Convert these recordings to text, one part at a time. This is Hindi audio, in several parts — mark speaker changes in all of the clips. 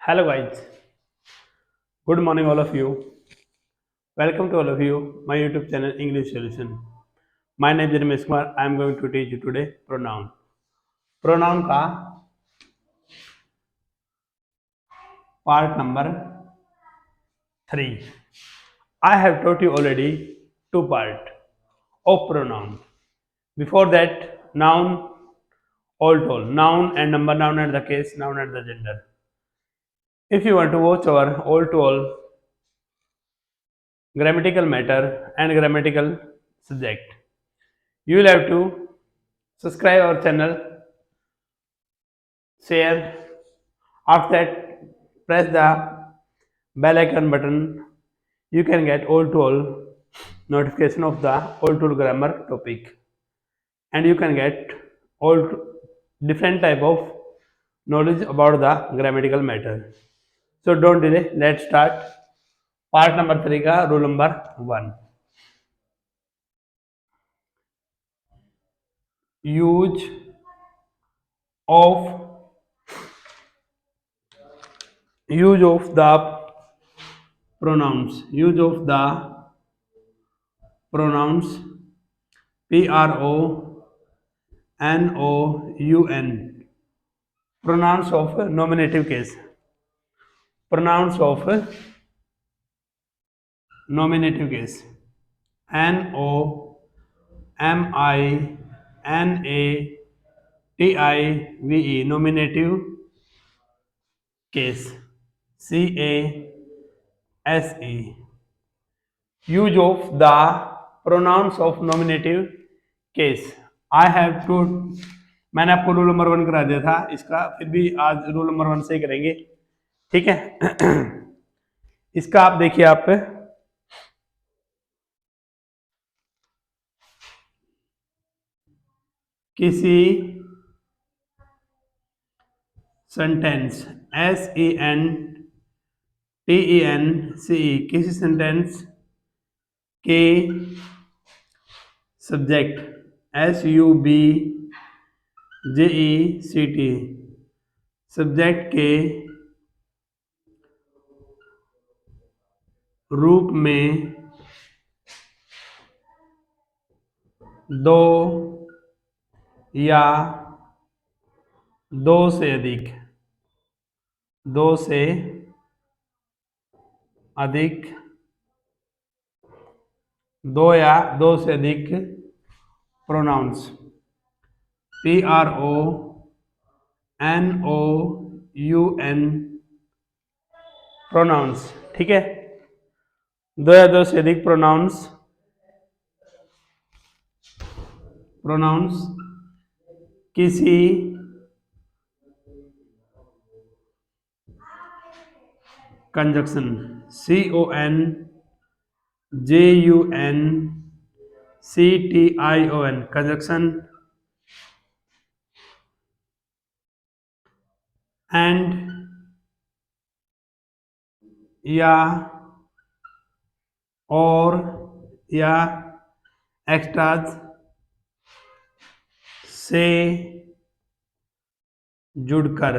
Speaker 1: Hello guys, good morning all of you. Welcome to all of you, my YouTube channel English Solution. My name is Ramesh Kumar. I am going to teach you today pronoun. Pronoun का part number 3. I have taught you already two part of pronoun. Before that, noun, all told, noun and number, noun and the case, noun and the gender. If you want to watch our all to all grammatical matter and grammatical subject, you will have to subscribe our channel, share. After that, press the bell icon button. You can get all to all notification of the all to all grammar topic, and you can get all different type of knowledge about the grammatical matter. So don't delay. Let's start part number 3 का rule number 1. Use of the pronouns. Use of the pronouns. Pronoun. Pronouns of nominative case. Pronouns of nominative case. Nominative. Nominative case. Case. Use of the pronouns of nominative case. I have to. मैंने आपको रूल नंबर 1 करा दिया था इसका, फिर भी आज रूल नंबर 1 से ही करेंगे, ठीक है। इसका आप देखिए, आप किसी सेंटेंस SENTENCE किसी सेंटेंस के सब्जेक्ट SUBJECT सब्जेक्ट के रूप में दो या दो से अधिक दो या दो से अधिक प्रोनाउंस PRONOUN प्रोनाउंस, ठीक है। दो या दो से अधिक प्रोनाउंस किसी कंजक्शन CONJUNCTION कंजक्शन एंड या और या एक्स्ट्राज से जुड़कर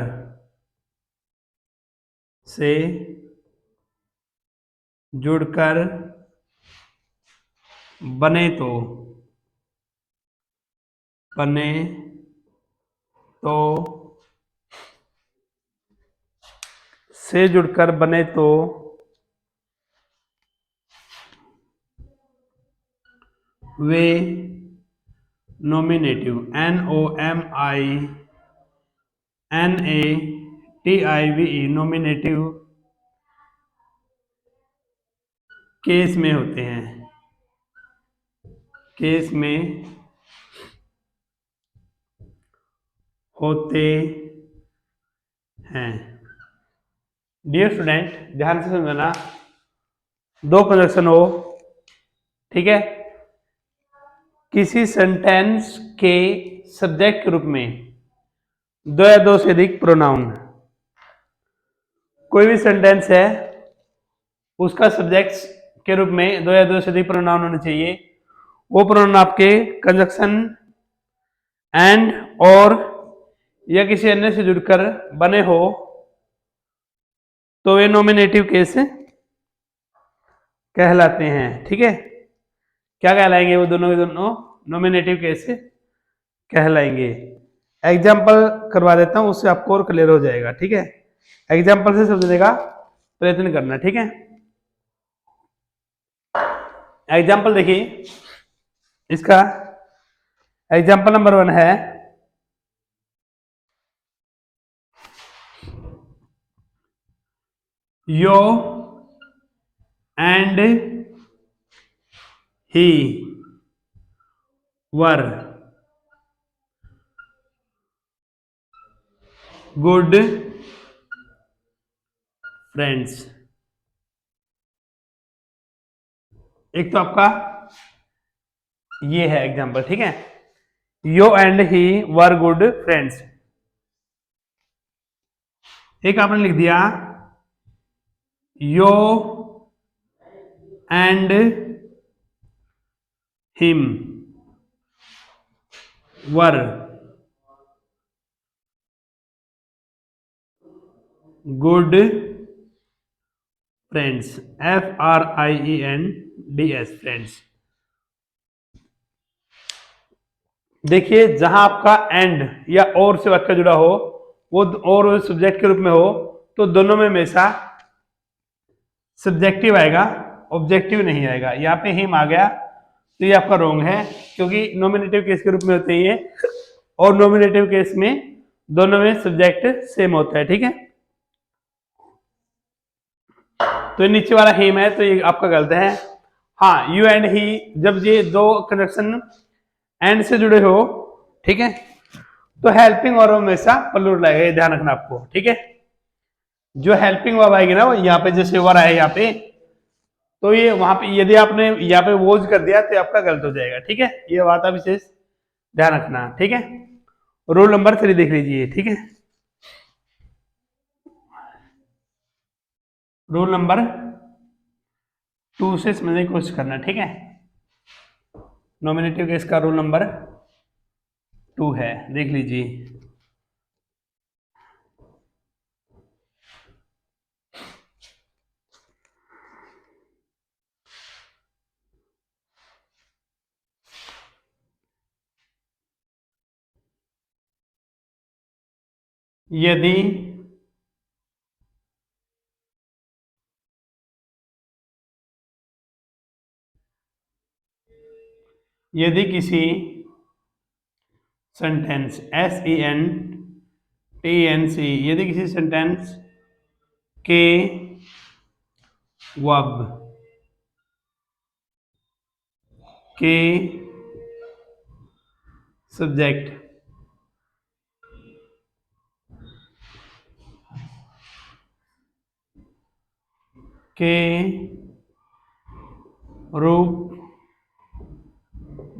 Speaker 1: बने तो से जुड़कर बने तो वे नॉमिनेटिव NOMINATIVE नॉमिनेटिव केस में होते हैं। डियर स्टूडेंट, ध्यान से समझना, दो कंजक्शन हो, ठीक है, किसी सेंटेंस के सब्जेक्ट के रूप में दो या दो से अधिक प्रोनाउन। कोई भी सेंटेंस है, उसका सब्जेक्ट के रूप में दो या दो से अधिक प्रोनाउन होने चाहिए। वो प्रोनाउन आपके कंजक्शन एंड और या किसी अन्य से जुड़कर बने हो तो वे नॉमिनेटिव केस कहलाते हैं। ठीक है, क्या कहलाएंगे वो दोनों के दोनों? नॉमिनेटिव केस कहलाएंगे। एग्जाम्पल करवा देता हूं, उससे आपको और क्लियर हो जाएगा। ठीक है, एग्जाम्पल से समझने का प्रयत्न करना। ठीक है, एग्जाम्पल देखिए इसका। एग्जाम्पल नंबर 1 है, you and he were good friends. एक तो आपका ये है एग्जाम्पल। ठीक है, you and he were good friends. एक आपने लिख दिया, you and him were good friends. FRIENDS friends. देखिए, जहां आपका एंड या और से वाक्य जुड़ा हो, वो और सब्जेक्ट के रूप में हो, तो दोनों में हमेशा सब्जेक्टिव आएगा, ऑब्जेक्टिव नहीं आएगा। यहाँ पे हिम आ गया तो ये आपका रॉन्ग है, क्योंकि नॉमिनेटिव केस के रूप में होते हैं और नॉमिनेटिव केस में दोनों में सब्जेक्ट सेम होता है। ठीक है, तो नीचे वाला हिम है तो ये आपका गलत है। हाँ, यू एंड ही, जब ये दो कंजक्शन एंड से जुड़े हो, ठीक है, तो हेल्पिंग और हमेशा प्लूरल आएगा, ये ध्यान रखना आपको। ठीक है, जो हेल्पिंग वर्ब आएगी ना, वो यहाँ पे जैसे वर आए यहाँ पे, तो ये वहां पे यदि आपने यहाँ पे वोज कर दिया तो आपका गलत हो जाएगा। ठीक है, ये बात आप विशेष ध्यान रखना। ठीक है, रूल नंबर 3 देख लीजिए। ठीक है, रूल नंबर 2 से समझने की कोशिश करना। ठीक है, नॉमिनेटिव केस का रूल नंबर 2 है, देख लीजिए। यदि यदि किसी सेंटेंस SENTENC, यदि किसी सेंटेंस के वर्ब के सब्जेक्ट के रूप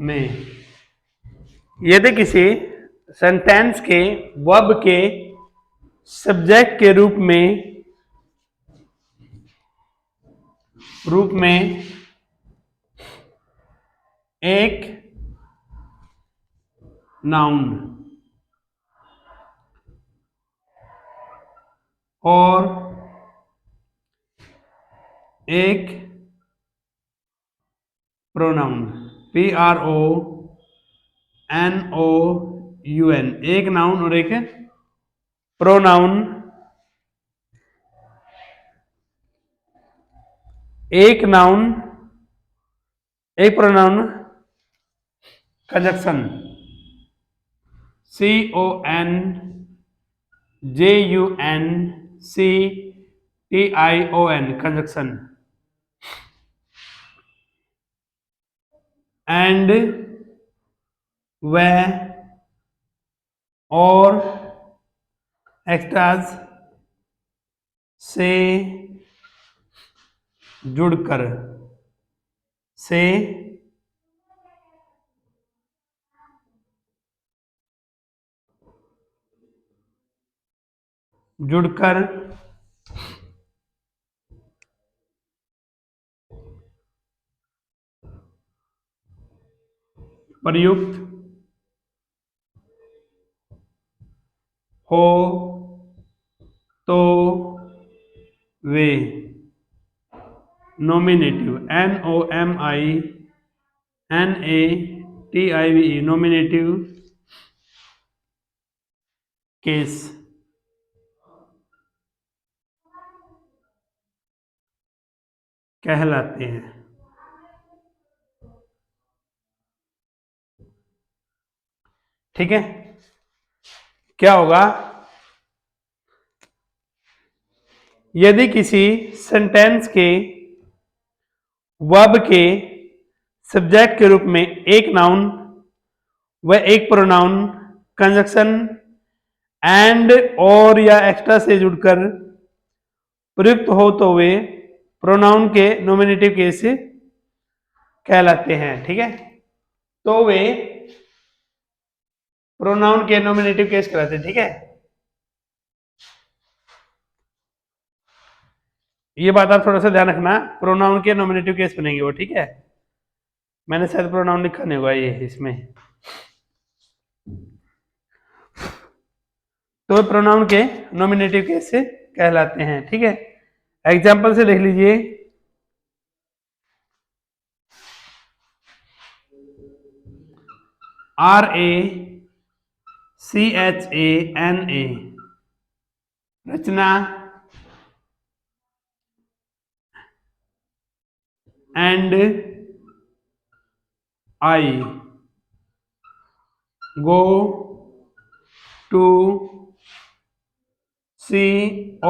Speaker 1: में, यदि किसी सेंटेंस के वर्ब के सब्जेक्ट के रूप में एक नाउन और एक प्रोनाउन, PRONOUN, एक नाउन और एक प्रोनाउन, एक नाउन एक pronoun conjunction, CONJUNCTION conjunction, and वह और एक्स्ट्राज से जुड़कर से जुड़कर प्रयुक्त हो तो वे नोमिनेटिव NOMINATIVE नोमिनेटिव केस कहलाते हैं। ठीक है, क्या होगा यदि किसी सेंटेंस के वर्ब के सब्जेक्ट के रूप में एक नाउन व एक प्रोनाउन कंजक्शन एंड और या एक्स्ट्रा से जुड़कर प्रयुक्त हो तो वे प्रोनाउन के नोमिनेटिव केस कहलाते हैं। ठीक है, तो वे प्रोनाउन के नोमिनेटिव केस कहलाते हैं। ठीक है, ये बात आप थोड़ा सा ध्यान रखना, प्रोनाउन के नोमिनेटिव केस बनेंगे वो। ठीक है, मैंने शायद प्रोनाउन लिखा नहीं होगा ये इसमें, तो प्रोनाउन के नोमिनेटिव केस से कहलाते हैं। ठीक है, एग्जांपल से देख लीजिए, RACHANA Rachana and I go to COACHING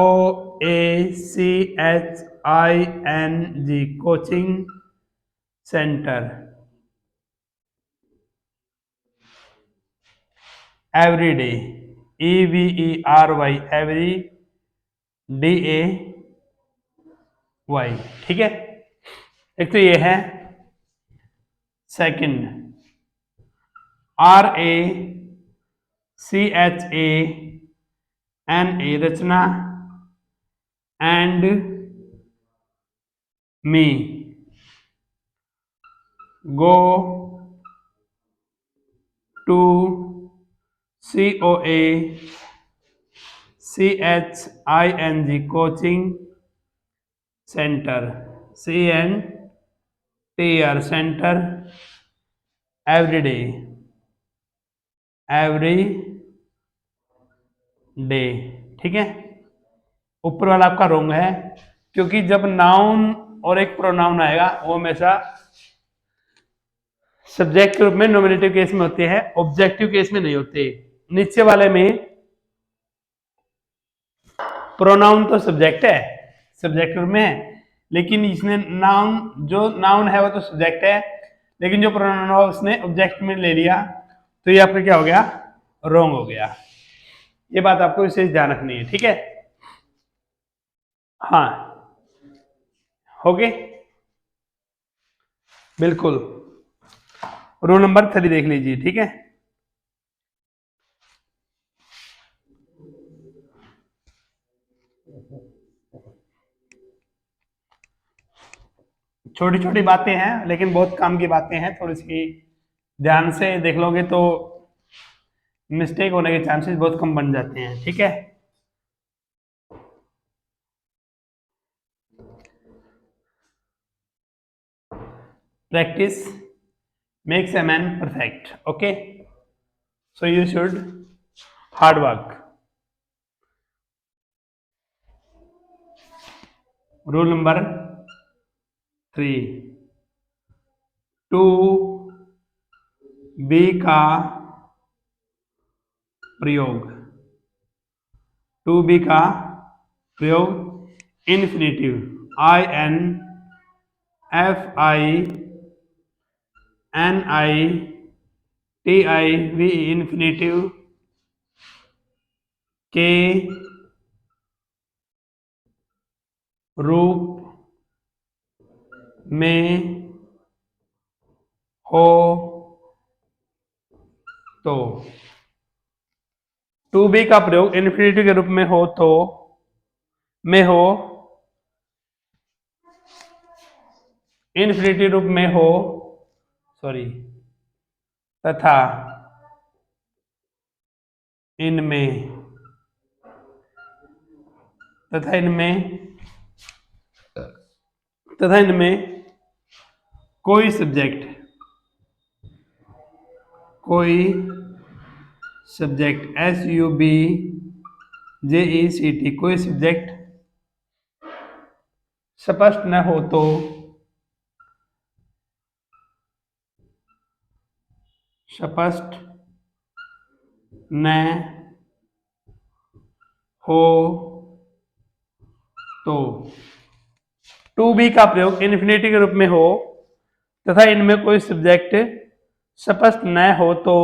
Speaker 1: coaching centre every day EVERY every DAY। ठीक है, एक तो ये है। Second RACHANA Rachana and me go to COACHING coaching centre CNTR centre every day. ठीक है, ऊपर वाला आपका रोंग है, क्योंकि जब नाउन और एक प्रोनाउन आएगा वो हमेशा सब्जेक्ट के रूप में नोमिनेटिव केस में होते हैं, ऑब्जेक्टिव केस में नहीं होते। नीचे वाले में प्रोनाउन तो सब्जेक्ट है, सब्जेक्ट रूप में है, लेकिन इसने नाउन, जो नाउन है वो तो सब्जेक्ट है, लेकिन जो प्रोनाउन है उसने ऑब्जेक्ट में ले लिया, तो ये आपका क्या हो गया, रॉन्ग हो गया। ये बात आपको विशेष ध्यान रखनी है। ठीक है, हाँ, हो गए, बिल्कुल। रूल नंबर 3 देख लीजिए। ठीक है, छोटी छोटी बातें हैं लेकिन बहुत काम की बातें हैं, थोड़ी सी ध्यान से देख लोगे तो मिस्टेक होने के चांसेस बहुत कम बन जाते हैं। ठीक है, practice makes a man perfect. Okay, so you should hard work. Rule number 3, to be का प्रयोग, टू बी का प्रयोग इन्फिनेटिव INFINITIVE इन्फिनेटिव के रूप में हो तो, टू बी का प्रयोग इन्फिनेटिव के रूप में हो तो, में हो, इन्फिनेटिव रूप में हो, सॉरी, तथा इनमें तथा इनमें कोई सब्जेक्ट SUBJECT कोई सब्जेक्ट स्पष्ट न हो तो स्पष्ट न हो तो टू बी का प्रयोग इन्फिनिटी के रूप में हो तथा इनमें कोई सब्जेक्ट स्पष्ट न हो तो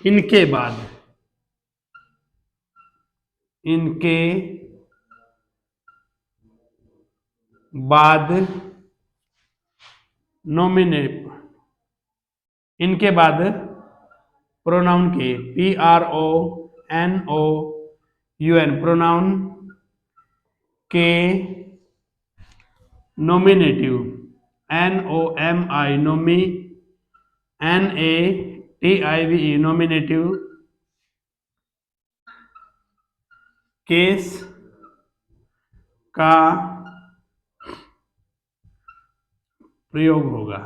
Speaker 1: इनके बाद नॉमिनेट इनके बाद प्रोनाउन के PRONOUN प्रोनाउन के नॉमिनेटिव NOMI नॉमिनेटिव केस का प्रयोग होगा।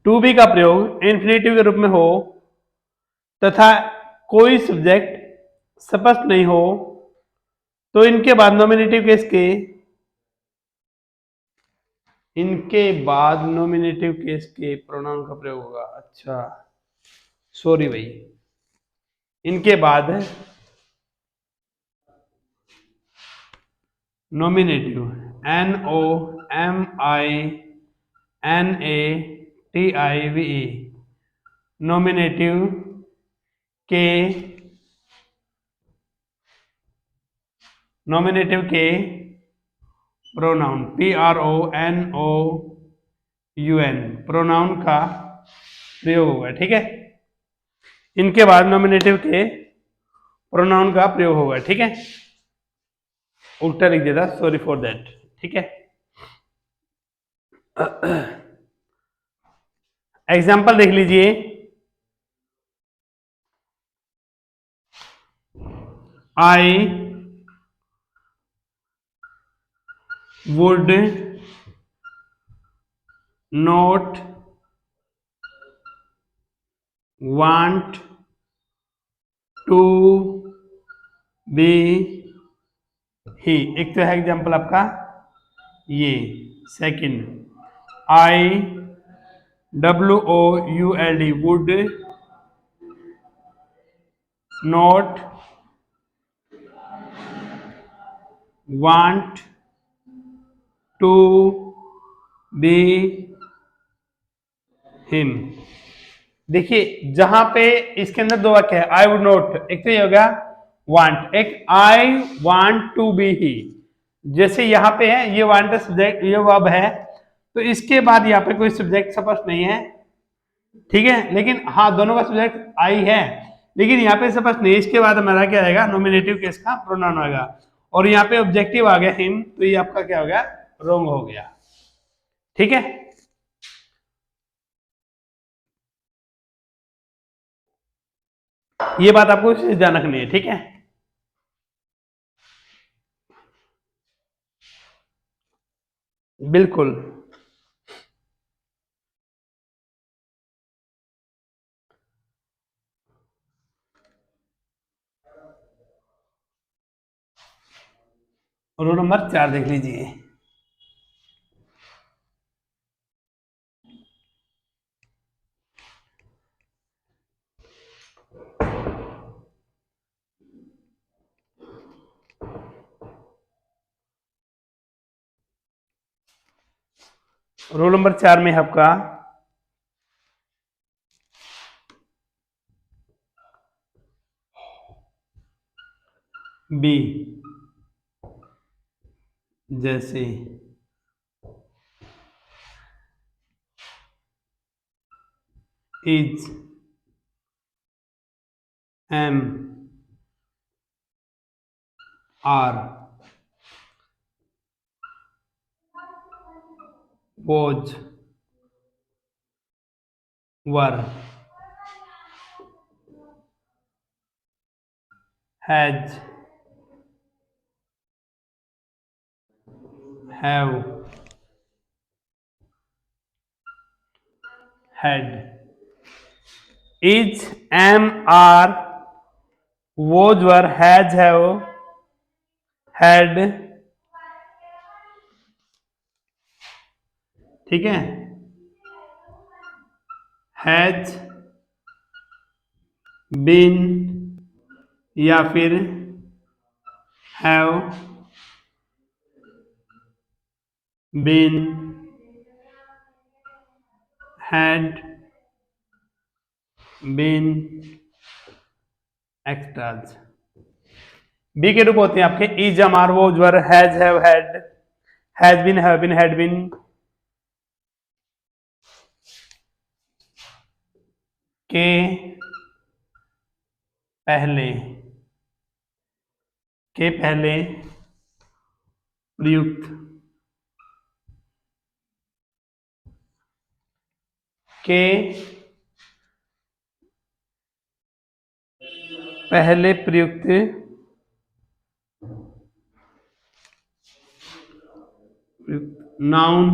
Speaker 1: टू बी का प्रयोग इन्फिनेटिव के रूप में हो तथा कोई सब्जेक्ट स्पष्ट नहीं हो तो इनके बाद नॉमिनेटिव केस के प्रोनाउन का प्रयोग होगा। अच्छा सॉरी भाई, इनके बाद नॉमिनेटिव NOMINATIVE नॉमिनेटिव के प्रोनाउन PRONOUN प्रोनाउन का प्रयोग होगा। ठीक है, इनके बाद नॉमिनेटिव के प्रोनाउन का प्रयोग होगा। ठीक है, उल्टा लिख दिया था, सॉरी फॉर दैट। ठीक है, एग्जाम्पल देख लीजिए। I would not want to be he. एक तो है एग्जाम्पल आपका ये। Second, IWOULD would not want to be him. देखिए जहां पे इसके अंदर दो वाक्य है, आई वुड नॉट, एक तो ये हो गया वांट, एक आई वांट टू बी ही। जैसे यहाँ पे है ये वांट सब्जेक्ट, ये वर्ब है, तो इसके बाद यहाँ पे कोई सब्जेक्ट स्पष्ट नहीं है। ठीक है, लेकिन हाँ दोनों का सब्जेक्ट आई है, लेकिन यहाँ पे स्पष्ट नहीं। इसके बाद हमारा क्या आएगा, नॉमिनेटिव केस का प्रोनाउन आएगा, और यहाँ पे ऑब्जेक्टिव आ गया हिम, तो ये आपका क्या हो गया, रॉन्ग हो गया। ठीक है, ये बात आपको ध्यान रखनी है। ठीक है, बिल्कुल। रोल नंबर 4 देख लीजिए। रोल नंबर 4 में आपका बी, जैसे is, am, are, was, were, has, have, had, is, am, are, was, were, has, have, had, ठीक है, हैज बीन या फिर have been, had been, extras. Be के रूप होते हैं आपके इज, अमार, वो, were, has, have, had been, had been, के पहले, के पहले प्रयुक्त, के पहले प्रयुक्त नाउन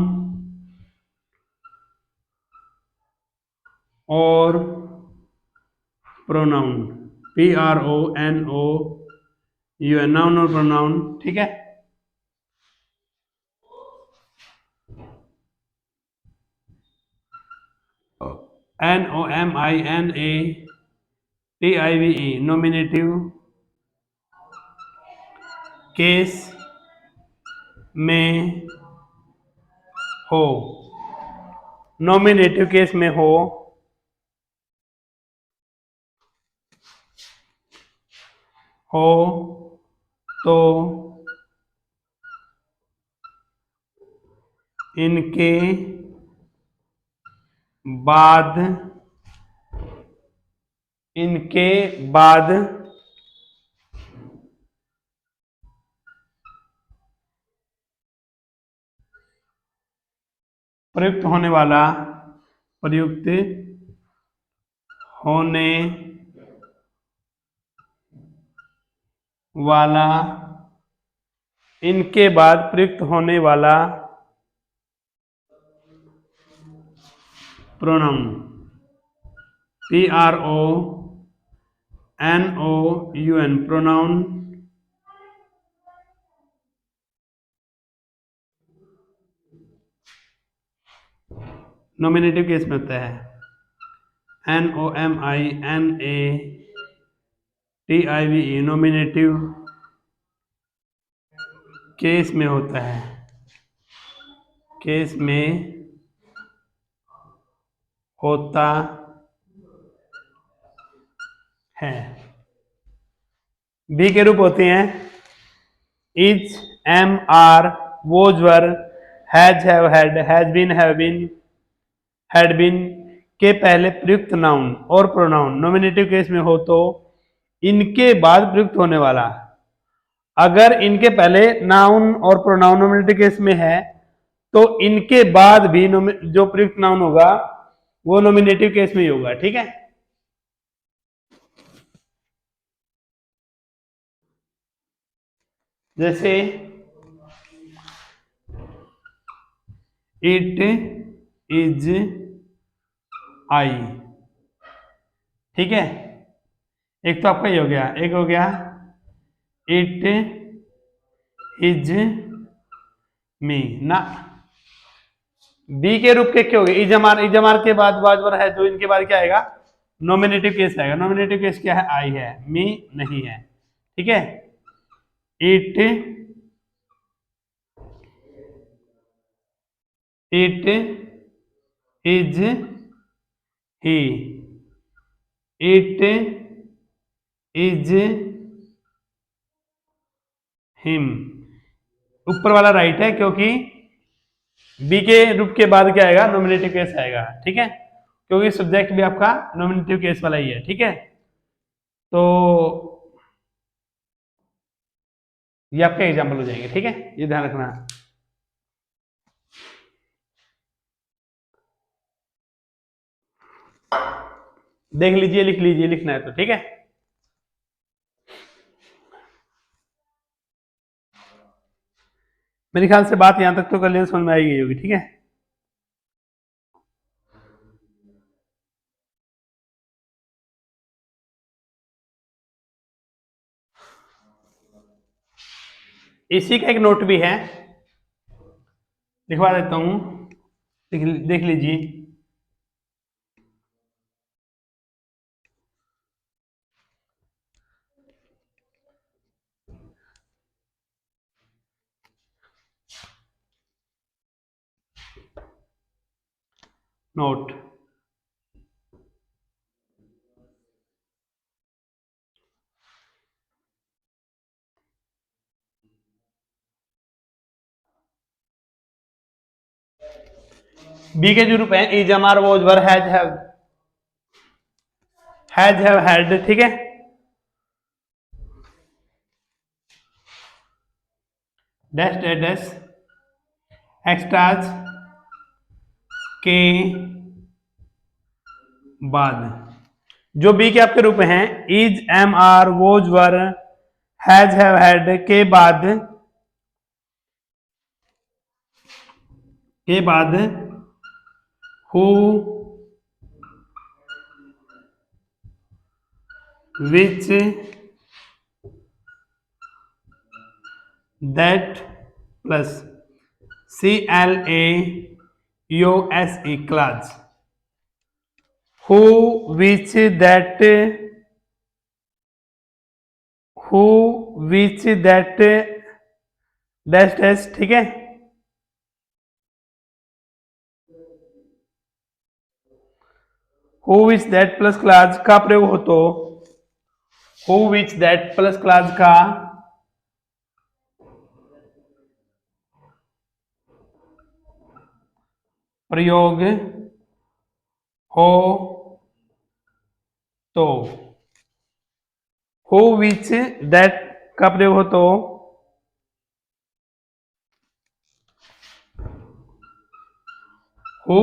Speaker 1: और प्रोनाउन, PRONOUN, नाउन और प्रोनाउन, ठीक है। NOMINATIVE, नॉमिनेटिव केस में हो, नॉमिनेटिव केस में हो तो इनके बाद प्रयुक्त होने वाला इनके बाद प्रयुक्त होने वाला pronoun, PRONOUN, pronoun nominative case में होता है। NOMINATIVE, नॉमिनेटिव केस में होता है, केस में होता है। बी के रूप होते हैं is, am, are, was, were, has, have, has been, have been, had been के पहले प्रयुक्त नाउन और प्रोनाउन, नॉमिनेटिव केस में हो तो इनके बाद प्रयुक्त होने वाला। अगर इनके पहले नाउन और प्रोनाउन नॉमिनेटिव केस में है तो इनके बाद भी जो प्रयुक्त नाउन होगा वो नॉमिनेटिव केस में ही होगा, ठीक है। जैसे इट इज आई, ठीक है। एक तो आपका ये हो गया, एक हो गया इट इज मी ना। बी के रूप के क्या हो गए, इजमार के बाद वाजवर है, जो इनके बाद क्या आएगा, नॉमिनेटिव केस आएगा। नॉमिनेटिव केस क्या है, आई है, मी नहीं है, ठीक है। It is he, it is him. ऊपर वाला राइट है क्योंकि बी के रूप के बाद क्या आएगा, नॉमिनेटिव केस आएगा, ठीक है, क्योंकि सब्जेक्ट भी आपका नॉमिनेटिव केस वाला ही है, ठीक है। तो ये आपके एग्जाम्पल हो जाएंगे, ठीक है, ये ध्यान रखना। देख लीजिए, लिख लीजिए, लिखना है तो ठीक है। मेरे ख्याल से बात यहां तक तो क्लियर समझ में आई गई होगी, ठीक है। इसी का एक नोट भी है, लिखवा देता हूं, देख लीजिए। नोट, बी के जो रूप है is am are was were have had, ठीक है। डैश डैश डैश एक्स्ट्राज के बाद जो बी के आपके रूप हैं is am are was were has have had के बाद who which that plus CLAUSE clause who which that dash dash, ठीक है। Who which that plus clause का प्रयोग हो तो who which that plus clause का प्रयोग हो तो हु विच दैट का प्रयोग हो तो who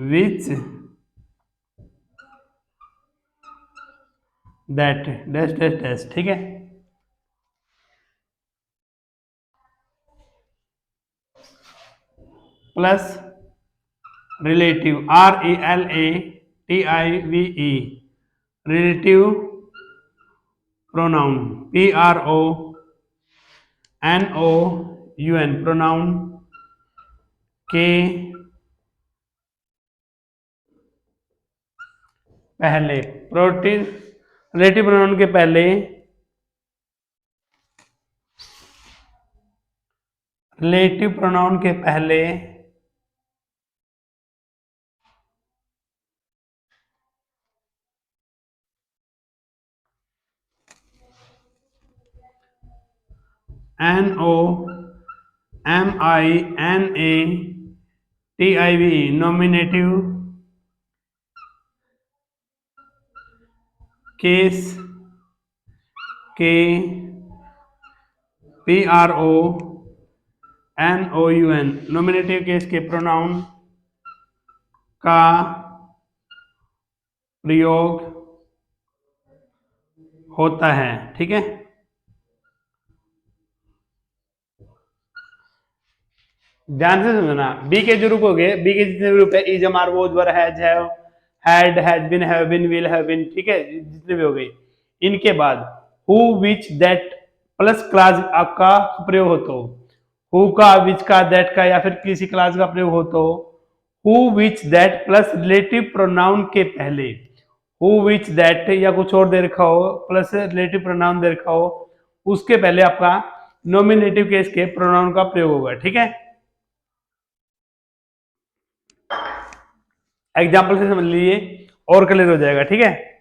Speaker 1: which that dash dash dash, ठीक है। Plus relative RELATIVE relative pronoun PRONOUN pronoun के पहले प्रोटीन रिलेटिव प्रोनाउन के पहले रिलेटिव प्रोनाउन के पहले NOMINATIVE नॉमिनेटिव केस के PRONOUN नॉमिनेटिव केस के प्रोनाउन का प्रयोग होता है, ठीक है। ध्यान से समझना, बी के जो रूप हो गए, बी के जितने भी रूप है is am are was were has have had has been will have been, ठीक है, जितने भी हो गए, इनके बाद who which that plus clause आपका प्रयोग हो तो हु का विच का दैट का या फिर किसी क्लास का प्रयोग हो तो who which that plus relative pronoun के पहले हु विच दैट या कुछ और दे रखा हो प्लस रिलेटिव प्रोनाउन दे रखा हो उसके पहले आपका नॉमिनेटिव केस के प्रोनाउन का प्रयोग होगा, ठीक है। एग्जाम्पल से समझ लीजिए और क्लियर हो जाएगा, ठीक है।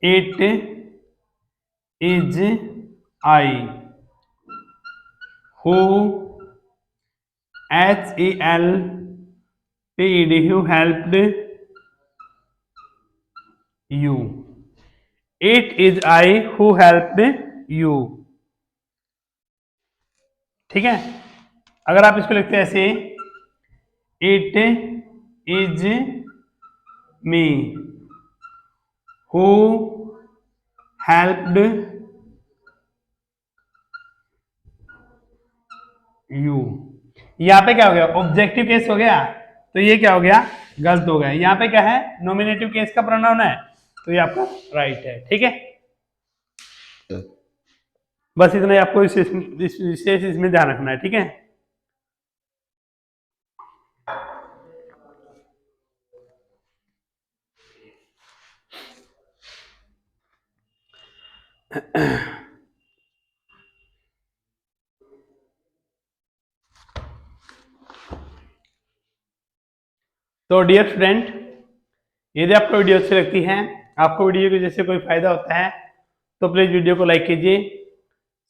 Speaker 1: It is I who HELPED who helped you it is I who help you. ठीक है, अगर आप इसको लिखते हैं ऐसे, it is me who helped you, यहाँ पे क्या हो गया, ऑब्जेक्टिव केस हो गया, तो ये क्या हो गया, गलत हो गया। यहाँ पे क्या है, नॉमिनेटिव केस का प्रोनाउन है, तो ये आपका राइट है। ठीक है, बस इतना ही आपको इस विशेष इसमें ध्यान रखना है। ठीक है, तो डियर स्टूडेंट, यदि आपको वीडियो अच्छी लगती है, आपको वीडियो की जैसे कोई फायदा होता है, तो प्लीज वीडियो को लाइक कीजिए,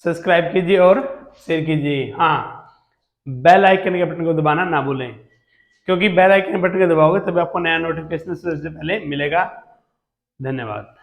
Speaker 1: सब्सक्राइब कीजिए और शेयर कीजिए। हाँ, बेल आइकन के बटन को दबाना ना भूलें, क्योंकि बेल आइकन बटन को दबाओगे तभी आपको नया नोटिफिकेशन सबसे पहले मिलेगा। धन्यवाद।